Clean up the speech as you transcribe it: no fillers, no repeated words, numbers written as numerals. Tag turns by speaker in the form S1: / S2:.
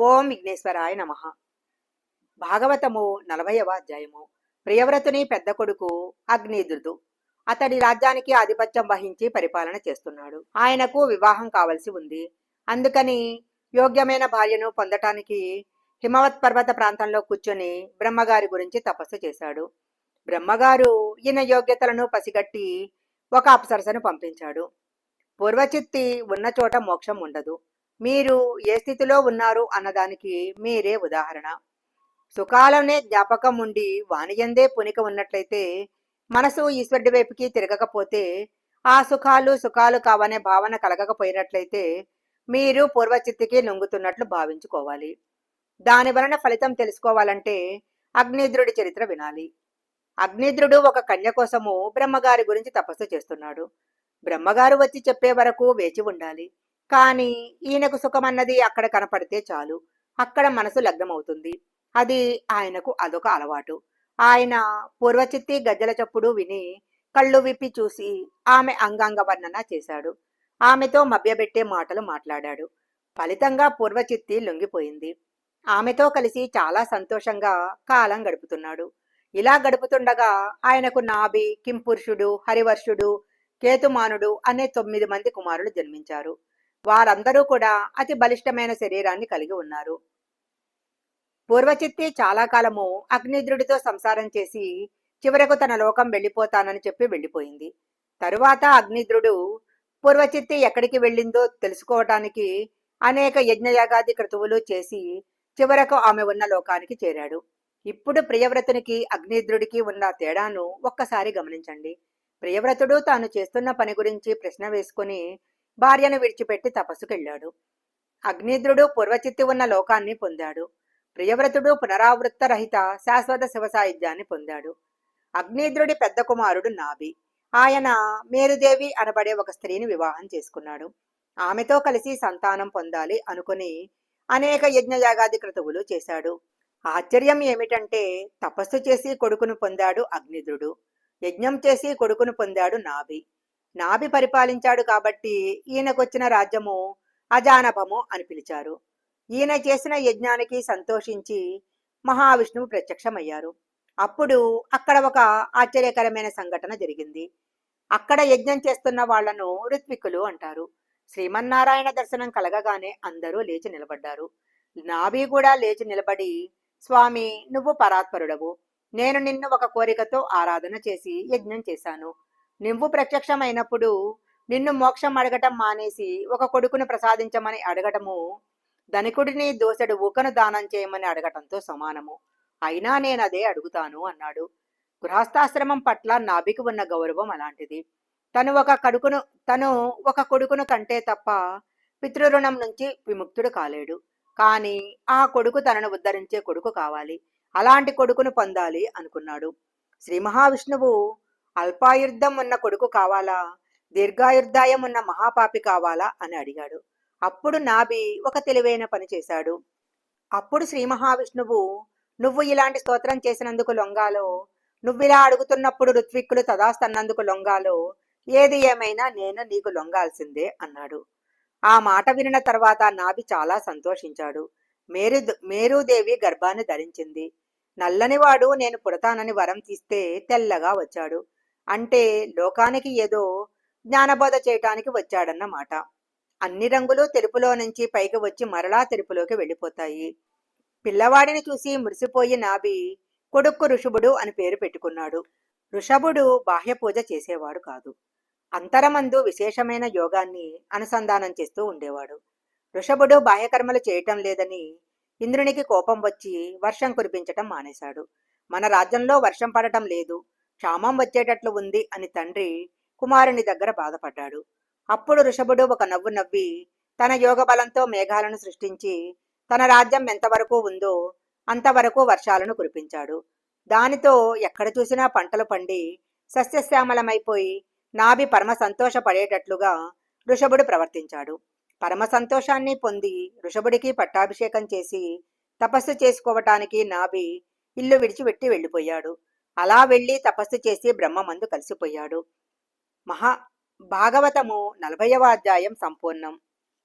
S1: ఓం విఘ్నేశ్వరాయ నమః. భాగవతము 40వ అధ్యాయము. ప్రియవ్రతుని పెద్ద కొడుకు అగ్నిద్రుడు అతడి రాజ్యానికి ఆధిపత్యం వహించి పరిపాలన చేస్తున్నాడు. ఆయనకు వివాహం కావలసి ఉంది. అందుకని యోగ్యమైన భార్యను పొందటానికి హిమవత్ పర్వత ప్రాంతంలో కూర్చొని బ్రహ్మగారి గురించి తపస్సు చేశాడు. బ్రహ్మగారు ఈయన యోగ్యతలను పసిగట్టి ఒక అప్సరసను పంపించాడు. పూర్వచిత్తి ఉన్న చోట మోక్షం ఉండదు. మీరు ఏ స్థితిలో ఉన్నారు అన్నదానికి మీరే ఉదాహరణ. సుఖాలనే జ్ఞాపకం ఉండి వానియందే పునిక ఉన్నట్లయితే, మనసు ఈశ్వరుడి వైపుకి తిరగకపోతే, ఆ సుఖాలు కావనే భావన కలగకపోయినట్లయితే మీరు పూర్వచిత్తికి లొంగుతున్నట్లు భావించుకోవాలి. దాని వలన ఫలితం తెలుసుకోవాలంటే అగ్నిద్రుడి చరిత్ర వినాలి. అగ్నిద్రుడు ఒక కన్య కోసము బ్రహ్మగారి గురించి తపస్సు చేస్తున్నాడు. బ్రహ్మగారు వచ్చి చెప్పే వరకు వేచి ఉండాలి. కానీ ఈయనకు సుఖమన్నది అక్కడ కనపడితే చాలు, అక్కడ మనసు లగ్నమవుతుంది. అది ఆయనకు అదొక అలవాటు. ఆయన పూర్వచిత్తి గజ్జల చప్పుడు విని కళ్ళు విప్పి చూసి ఆమె అంగాంగ వర్ణన చేశాడు. ఆమెతో మభ్యపెట్టే మాటలు మాట్లాడాడు. ఫలితంగా పూర్వచిత్తి లొంగిపోయింది. ఆమెతో కలిసి చాలా సంతోషంగా కాలం గడుపుతున్నాడు. ఇలా గడుపుతుండగా ఆయనకు నాభి, కింపురుషుడు, హరివర్షుడు, కేతుమానుడు అనే 9 మంది కుమారులు జన్మించారు. వారందరూ కూడా అతి బలిష్టమైన శరీరాన్ని కలిగి ఉన్నారు. పూర్వచిత్తి చాలా కాలము అగ్నిద్రుడితో సంసారం చేసి చివరకు తన లోకం వెళ్ళిపోతానని చెప్పి వెళ్ళిపోయింది. తరువాత అగ్నిద్రుడు పూర్వచిత్తి ఎక్కడికి వెళ్ళిందో తెలుసుకోవటానికి అనేక యజ్ఞయాగాది క్రతువులు చేసి చివరకు ఆమె ఉన్న లోకానికి చేరాడు. ఇప్పుడు ప్రియవ్రతునికి అగ్నిద్రుడికి ఉన్న తేడాను ఒక్కసారి గమనించండి. ప్రియవ్రతుడు తాను చేస్తున్న పని గురించి ప్రశ్న వేసుకుని భార్యను విడిచిపెట్టి తపస్సుకెళ్ళాడు. అగ్నిద్రుడు పూర్వచిత్తి ఉన్న లోకాన్ని పొందాడు. ప్రియవ్రతుడు పునరావృత్త రహిత శాశ్వత శివసాయుధ్యాన్ని పొందాడు. అగ్నిద్రుడి పెద్ద కుమారుడు నాభి. ఆయన మేరుదేవి అనబడే ఒక స్త్రీని వివాహం చేసుకున్నాడు. ఆమెతో కలిసి సంతానం పొందాలి అనుకుని అనేక యజ్ఞయాగాది క్రతువులు చేశాడు. ఆశ్చర్యం ఏమిటంటే తపస్సు చేసి కొడుకును పొందాడు అగ్నిద్రుడు, యజ్ఞం చేసి కొడుకును పొందాడు నాభి. నాభి పరిపాలించాడు కాబట్టి ఈయనకొచ్చిన రాజ్యము అజానభము అని పిలిచారు. ఈయన చేసిన యజ్ఞానికి సంతోషించి మహావిష్ణువు ప్రత్యక్షమయ్యారు. అప్పుడు అక్కడ ఒక ఆశ్చర్యకరమైన సంఘటన జరిగింది. అక్కడ యజ్ఞం చేస్తున్న వాళ్లను ఋత్విక్కులు అంటారు. శ్రీమన్నారాయణ దర్శనం కలగగానే అందరూ లేచి నిలబడ్డారు. నాభి కూడా లేచి నిలబడి, స్వామి, నువ్వు పరాత్పరుడవు. నేను నిన్ను ఒక కోరికతో ఆరాధన చేసి యజ్ఞం చేశాను. నువ్వు ప్రత్యక్షమైనప్పుడు నిన్ను మోక్షం అడగటం మానేసి ఒక కొడుకును ప్రసాదించమని అడగటము ధనికుడిని దోసెడు ఊకను దానం చేయమని అడగటంతో సమానము. అయినా నేనదే అడుగుతాను అన్నాడు. గృహస్థాశ్రమం పట్ల నాభికి ఉన్న గౌరవం అలాంటిది. తను ఒక కొడుకును కంటే తప్ప పితృరుణం నుంచి విముక్తుడు కాలేడు. కానీ ఆ కొడుకు తనను ఉద్ధరించే కొడుకు కావాలి. అలాంటి కొడుకును పొందాలి అనుకున్నాడు. శ్రీ మహావిష్ణువు అల్పాయుర్ధం ఉన్న కొడుకు కావాలా, దీర్ఘాయుర్దాయం ఉన్న మహాపాపి కావాలా అని అడిగాడు. అప్పుడు నాభి ఒక తెలివైన పని చేశాడు. అప్పుడు శ్రీ మహావిష్ణువు, నువ్వు ఇలాంటి స్తోత్రం చేసినందుకు లొంగాలో, నువ్విలా అడుగుతున్నప్పుడు ఋత్విక్కులు తదాస్తన్నందుకు లొంగాలో, ఏది ఏమైనా నేను నీకు లొంగాల్సిందే అన్నాడు. ఆ మాట వినిన తర్వాత నాభి చాలా సంతోషించాడు. మేరుదేవి గర్భాన్ని ధరించింది. నల్లనివాడు నేను పుడతానని వరం తీస్తే తెల్లగా వచ్చాడు. అంటే లోకానికి ఏదో జ్ఞానబోధ చేయటానికి వచ్చాడన్నమాట. అన్ని రంగులు తెలుపులో నుంచి పైకి వచ్చి మరలా తెలుపులోకి వెళ్ళిపోతాయి. పిల్లవాడిని చూసి మురిసిపోయి నాభి కొడుక్కు ఋషభుడు అని పేరు పెట్టుకున్నాడు. ఋషభుడు బాహ్య పూజ చేసేవాడు కాదు. అంతరమందు విశేషమైన యోగాన్ని అనుసంధానం చేస్తూ ఉండేవాడు. ఋషభుడు బాహ్యకర్మలు చేయటం లేదని ఇంద్రునికి కోపం వచ్చి వర్షం కురిపించటం మానేశాడు. మన రాజ్యంలో వర్షం పడటం లేదు, క్షామం వచ్చేటట్లు ఉంది అని తండ్రి కుమారుని దగ్గర బాధపడ్డాడు. అప్పుడు ఋషభుడు ఒక నవ్వు నవ్వి తన యోగ బలంతో మేఘాలను సృష్టించి తన రాజ్యం ఎంతవరకు ఉందో అంతవరకు వర్షాలను కురిపించాడు. దానితో ఎక్కడ చూసినా పంటలు పండి సస్యశ్యామలమైపోయి నాభి పరమ సంతోషపడేటట్లుగా ఋషభుడు ప్రవర్తించాడు. పరమ సంతోషాన్ని పొంది ఋషభుడికి పట్టాభిషేకం చేసి తపస్సు చేసుకోవటానికి నాభి ఇల్లు విడిచిపెట్టి వెళ్ళిపోయాడు. అలా వెళ్ళి తపస్సు చేసి బ్రహ్మమందు కలిసిపోయాడు. భాగవతము 40వ అధ్యాయం సంపూర్ణం.